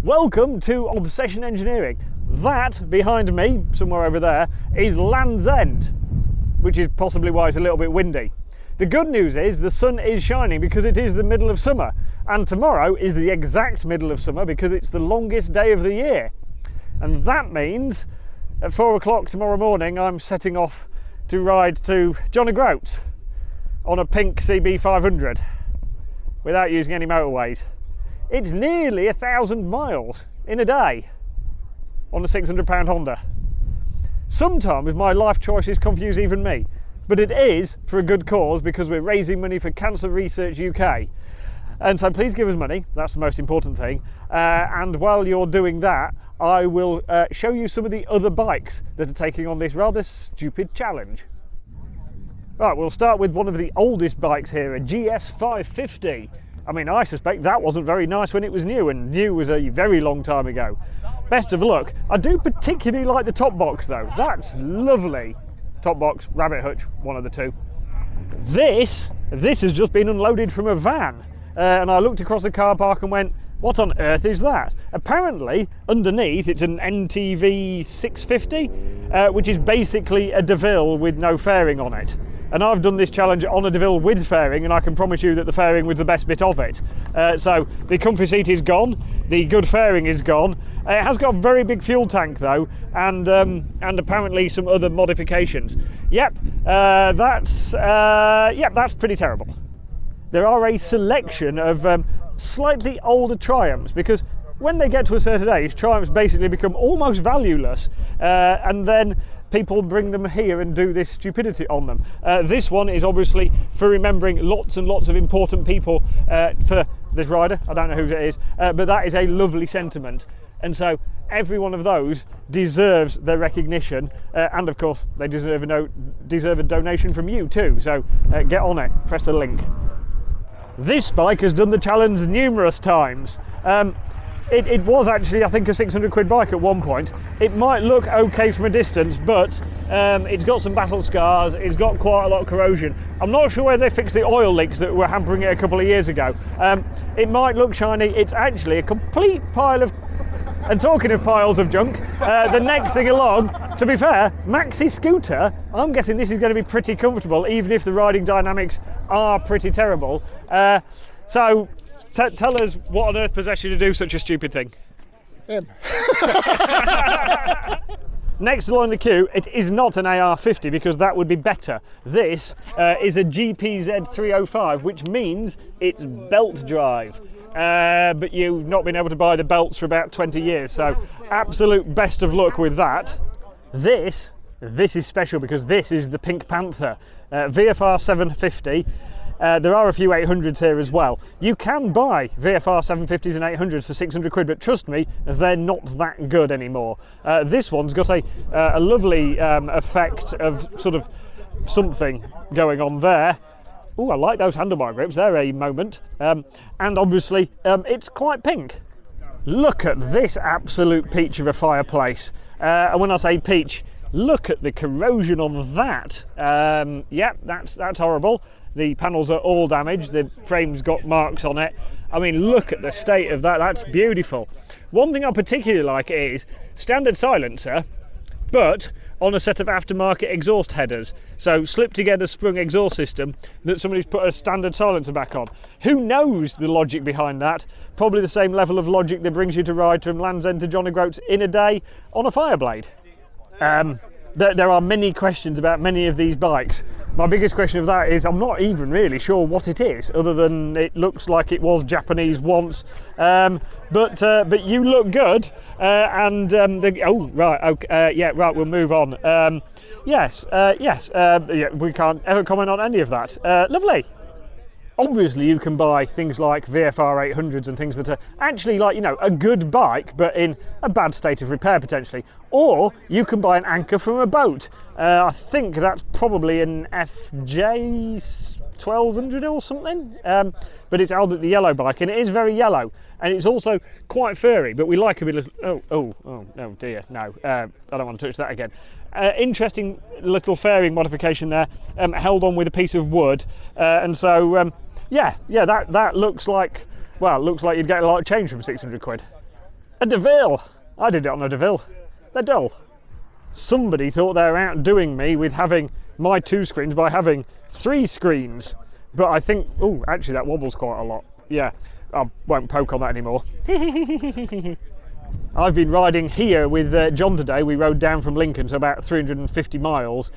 Welcome to Obsession Engineering. That behind me, somewhere over there, is Land's End, which is possibly why it's a little bit windy. The good news is the sun is shining because it is the middle of summer, and tomorrow is the exact middle of summer because it's the longest day of the year. And that means at 4 o'clock tomorrow morning I'm setting off to ride to John O'Groats on a pink CB500 without using any motorways. It's nearly 1,000 miles in a day on a £600 Honda. Sometimes my life choices confuse even me, but it is for a good cause because we're raising money for Cancer Research UK. And so please give us money, that's the most important thing. And while you're doing that, I will show you some of the other bikes that are taking on this rather stupid challenge. Right, we'll start with one of the oldest bikes here, a GS550. I mean, I suspect that wasn't very nice when it was new, and new was a very long time ago. Best of luck. I do particularly like the top box though. That's lovely. Top box, rabbit hutch, one of the two. This has just been unloaded from a van. And I looked across the car park and went, what on earth is that? Apparently, underneath, it's an NTV 650, which is basically a DeVille with no fairing on it. And I've done this challenge on a DeVille with fairing, and I can promise you that the fairing was the best bit of it. So the comfy seat is gone, the good fairing is gone. It has got a very big fuel tank though, and apparently some other modifications. Yep, that's pretty terrible. There are a selection of slightly older Triumphs, because when they get to a certain age, Triumphs basically become almost valueless, and then people bring them here and do this stupidity on them. This one is obviously for remembering lots and lots of important people for this rider. I don't know whose it is, but that is a lovely sentiment. And so every one of those deserves their recognition, and of course they deserve a donation from you too. So get on it, press the link. This bike has done the challenge numerous times. It was actually, I think, a 600 quid bike at one point. It might look okay from a distance, but it's got some battle scars, it's got quite a lot of corrosion. I'm not sure whether they fixed the oil leaks that were hampering it a couple of years ago. It might look shiny, it's actually a complete pile of... And talking of piles of junk, the next thing along, to be fair, Maxi scooter, I'm guessing this is going to be pretty comfortable, even if the riding dynamics are pretty terrible. So tell us what on earth possessed you to do such a stupid thing? Next along the queue, it is not an AR50 because that would be better. This is a GPZ 305, which means it's belt drive. But you've not been able to buy the belts for about 20 years, so absolute best of luck with that. This is special because this is the Pink Panther VFR 750. There are a few 800s here as well. You can buy VFR 750s and 800s for 600 quid, but trust me, they're not that good anymore. This one's got a lovely effect of sort of something going on there. Oh, I like those handlebar grips, they're a moment. And obviously, it's quite pink. Look at this absolute peach of a fireplace. And when I say peach, look at the corrosion on that. Yep, that's horrible. The panels are all damaged, the frame's got marks on it. I mean, look at the state of that, that's beautiful. One thing I particularly like is standard silencer, but on a set of aftermarket exhaust headers. So slip together sprung exhaust system that somebody's put a standard silencer back on. Who knows the logic behind that? Probably the same level of logic that brings you to ride from Land's End to John O'Groats in a day on a Fireblade. There are many questions about many of these bikes. My biggest question of that is I'm not even really sure what it is, other than it looks like it was Japanese once. But you look good, we'll move on. We can't ever comment on any of that. Lovely. Obviously you can buy things like VFR 800s and things that are actually like, you know, a good bike but in a bad state of repair potentially. Or you can buy an anchor from a boat. I think that's probably an FJ 1200 or something. But it's Albert the yellow bike, and it is very yellow. And it's also quite furry, but we like a bit of... Oh dear, no. I don't want to touch that again. Interesting little fairing modification there, held on with a piece of wood. And so... that looks like, well, looks like you'd get a lot of change from 600 quid. A DeVille. I did it on a DeVille. They're dull. Somebody thought they were outdoing me with having my 2 screens by having 3 screens. But I think, oh, actually that wobbles quite a lot. Yeah, I won't poke on that anymore. I've been riding here with John today. We rode down from Lincoln, so about 350 miles.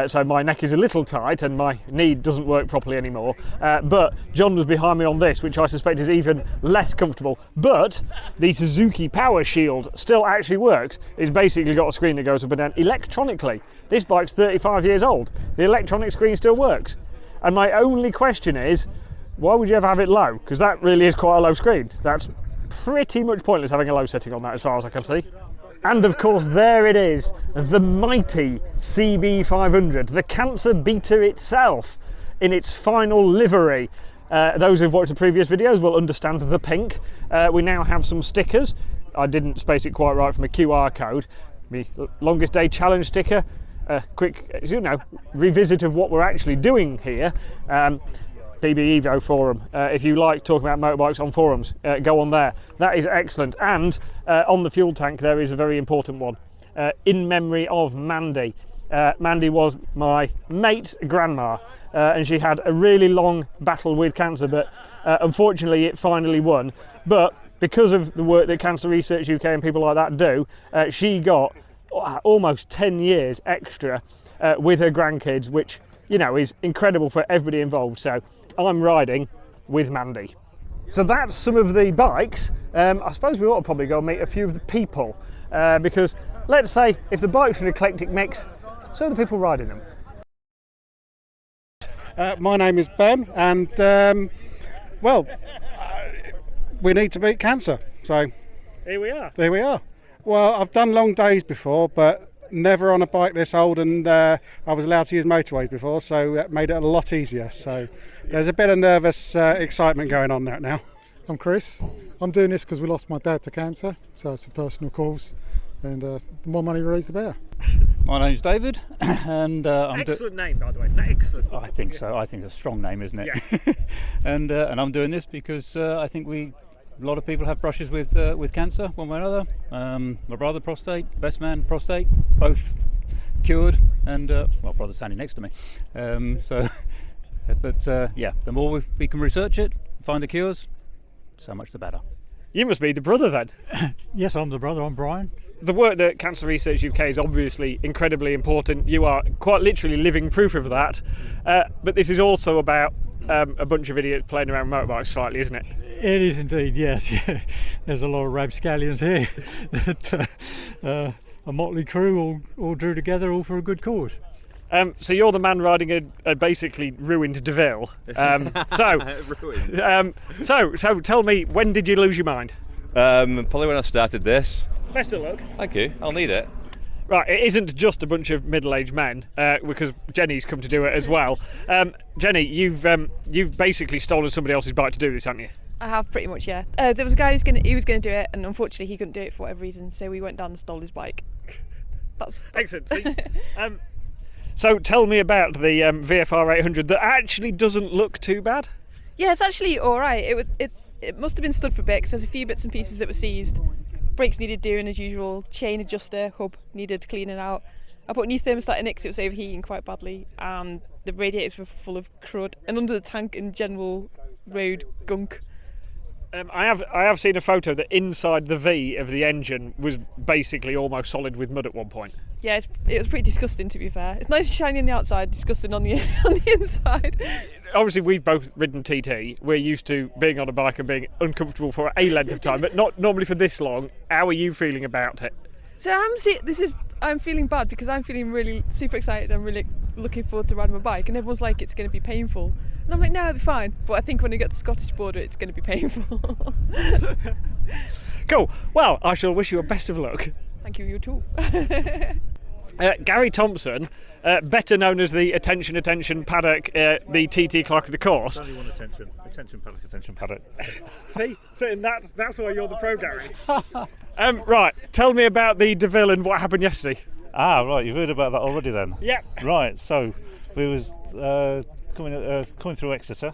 So my neck is a little tight and my knee doesn't work properly anymore. But John was behind me on this, which I suspect is even less comfortable. But the Suzuki Power Shield still actually works. It's basically got a screen that goes up and down electronically. This bike's 35 years old. The electronic screen still works. And my only question is, why would you ever have it low? Because that really is quite a low screen. That's pretty much pointless having a low setting on that as far as I can see. And of course there it is, the mighty CB500, the cancer beater itself in its final livery. Those who've watched the previous videos will understand the pink. We now have some stickers. I didn't space it quite right from a QR code. The longest day challenge sticker, quick, you know, revisit of what we're actually doing here. PB Evo forum. If you like talking about motorbikes on forums, go on there. That is excellent. And on the fuel tank there is a very important one. In memory of Mandy. Mandy was my mate's grandma, and she had a really long battle with cancer, but unfortunately it finally won. But because of the work that Cancer Research UK and people like that do, she got almost 10 years extra with her grandkids, which, you know, is incredible for everybody involved. So I'm riding with Mandy. So that's some of the bikes. I suppose we ought to probably go and meet a few of the people, because let's say if the bike's an eclectic mix, so are the people riding them. My name is Ben, and we need to beat cancer. So Here we are. there we are. Well, I've done long days before, but never on a bike this old, and I was allowed to use motorways before, so that made it a lot easier. So there's a bit of nervous excitement going on there now. I'm Chris. I'm doing this because we lost my dad to cancer, so it's a personal cause, and the more money we raise, the better. My name's David, and Excellent name, by the way. Excellent. I think so. I think it's a strong name, isn't it? Yeah. and I'm doing this because I think a lot of people have brushes with cancer, one way or another. My brother, prostate, best man, prostate, both cured, and brother's standing next to me. The more we can research it, find the cures, so much the better. You must be the brother then. Yes, I'm the brother. I'm Brian. The work that Cancer Research UK is obviously incredibly important. You are quite literally living proof of that. But this is also about a bunch of idiots playing around motorbikes slightly, isn't it? It is indeed, yes. There's a lot of rapscallions here that a motley crew all drew together, all for a good cause. So you're the man riding a basically ruined DeVille. So tell me, when did you lose your mind? Probably when I started this. Best of luck. Thank you, I'll need it. Right, it isn't just a bunch of middle-aged men, because Jenny's come to do it as well. Jenny, you've basically stolen somebody else's bike to do this, haven't you? I have, pretty much, yeah. There was a guy who was going to do it, and unfortunately he couldn't do it for whatever reason, so we went down and stole his bike. That's excellent. See? So tell me about the VFR 800 that actually doesn't look too bad. Yeah, it's actually all right. It must have been stood for a bit, because there's a few bits and pieces that were seized. Brakes needed doing as usual, chain adjuster, hub needed cleaning out. I put a new thermostat in it because it was overheating quite badly, and the radiators were full of crud, and under the tank in general road gunk. I have seen a photo that inside the V of the engine was basically almost solid with mud at one point. Yeah, it was pretty disgusting, to be fair. It's nice and shiny on the outside, disgusting on the on the inside. Obviously, we've both ridden TT. We're used to being on a bike and being uncomfortable for a length of time, but not normally for this long. How are you feeling about it? So I'm feeling bad because I'm feeling really super excited. I'm really looking forward to riding my bike, and everyone's like, it's going to be painful. And I'm like, no, it'll be fine. But I think when I get to the Scottish border, it's going to be painful. Cool. Well, I shall wish you a best of luck. Thank you, you too. Gary Thompson, better known as the attention paddock, the TT clerk of the course. Only one attention paddock. See, that's why you're the pro, Gary. Right, tell me about the DeVille and what happened yesterday. Right, you've heard about that already then? Yeah. Right, so we was coming through Exeter,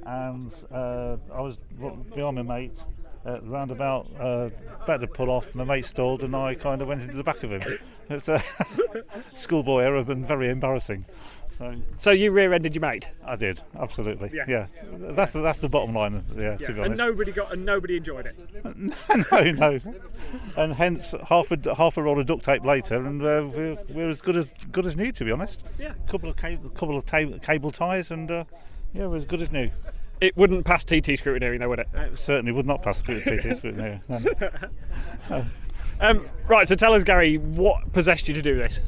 and I was behind my mate, roundabout, about to pull off. My mate stalled, and I kind of went into the back of him. It's a schoolboy error, and very embarrassing. So you rear-ended your mate? I did, absolutely. Yeah. That's the bottom line. Yeah, to be honest. And nobody enjoyed it. No. And hence half a roll of duct tape later, and we're as good as new, to be honest. Yeah. Couple of cable ties, and we're as good as new. It wouldn't pass TT scrutiny, though, would it? It certainly would not pass TT scrutiny. Right. So tell us, Gary, what possessed you to do this?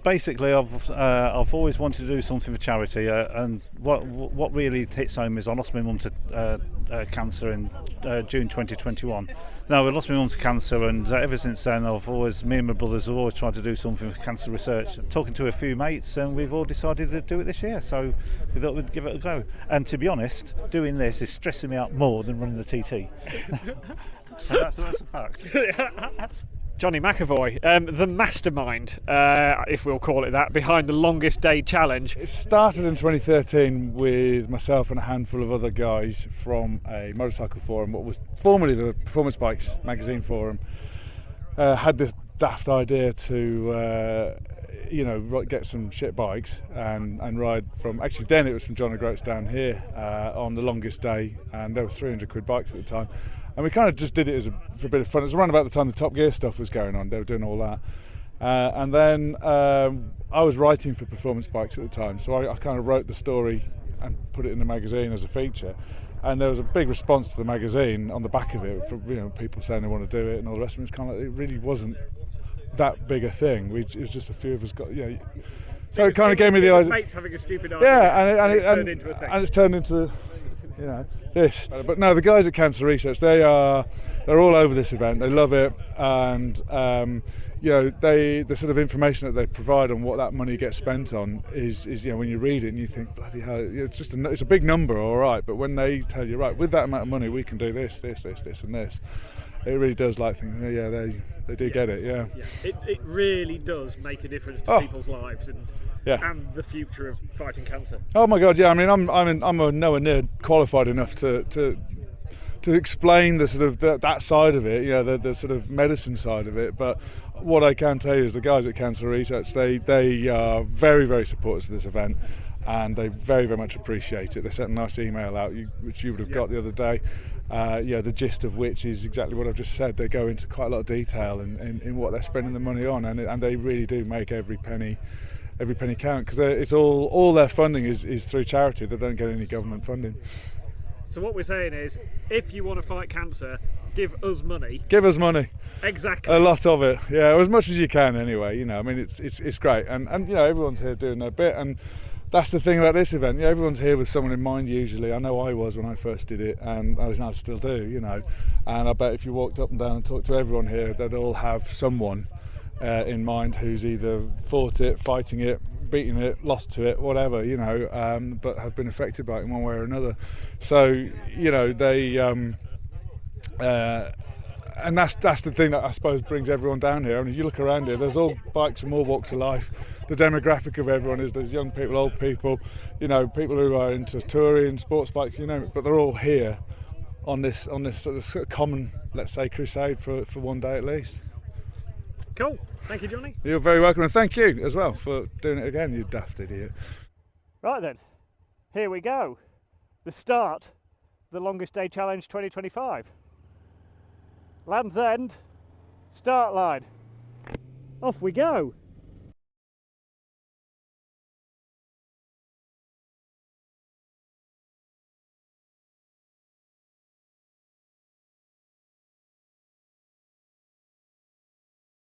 Basically, I've always wanted to do something for charity, and what really hits home is I lost my mum to cancer in June 2021. Now, I lost my mum to cancer, and ever since then, me and my brothers have always tried to do something for cancer research. Talking to a few mates, and we've all decided to do it this year. So we thought we'd give it a go. And to be honest, doing this is stressing me out more than running the TT. So that's a fact. Johnny McAvoy, the mastermind, if we'll call it that, behind the Longest Day Challenge. It started in 2013 with myself and a handful of other guys from a motorcycle forum, what was formerly the Performance Bikes magazine forum. Had this daft idea to get some shit bikes and ride from, actually then it was from John O'Groats down here on the Longest Day, and there were 300 quid bikes at the time. And we kind of just did it for a bit of fun. It was around about the time the Top Gear stuff was going on. They were doing all that. And then I was writing for Performance Bikes at the time, so I kind of wrote the story and put it in the magazine as a feature. And there was a big response to the magazine on the back of it, from people saying they want to do it and all the rest of it. It's kind of like, it really wasn't that big a thing. It was just a few of us got, So it kind of gave me the idea. Mates having a stupid idea. Yeah, and it turned into a thing. And it's turned into, this. But no, the guys at Cancer Research, they're all over this event. They love it, and the sort of information that they provide on what that money gets spent on is when you read it and you think, bloody hell, it's a big number, all right. But when they tell you, right, with that amount of money, we can do this, and this, it really does think, they do get it, yeah. It really does make a difference to people's lives and the future of fighting cancer. Oh my God, yeah. I mean, I'm nowhere near qualified enough to explain the sort of that side of it, the sort of medicine side of it. But what I can tell you is the guys at Cancer Research, they are very, very supportive of this event, and they very, very much appreciate it. They sent a nice email out, which you would have got the other day. The gist of which is exactly what I've just said. They go into quite a lot of detail in what they're spending the money on, and they really do make every penny count, because it's all their funding is through charity. They don't get any government funding. So what we're saying is, if you want to fight cancer, give us money. Give us money. Exactly. A lot of it, yeah, as much as you can anyway. I mean, it's great, and everyone's here doing their bit, and that's the thing about this event. Everyone's here with someone in mind usually. I know I was when I first did it, and I still do. And I bet if you walked up and down and talked to everyone here, they'd all have someone in mind who's either fought it, fighting it, beaten it, lost to it, whatever, but have been affected by it in one way or another. So, they and that's the thing that I suppose brings everyone down here. I mean, you look around here, there's all bikes from all walks of life. The demographic of everyone is there's young people, old people, people who are into touring, sports bikes, but they're all here on this sort of common, let's say, crusade for one day at least. Cool. Thank you, Johnny. You're very welcome, and thank you as well for doing it again, you daft idiot. Right then, here we go. The start, the Longest Day Challenge 2025. Land's End, start line. Off we go.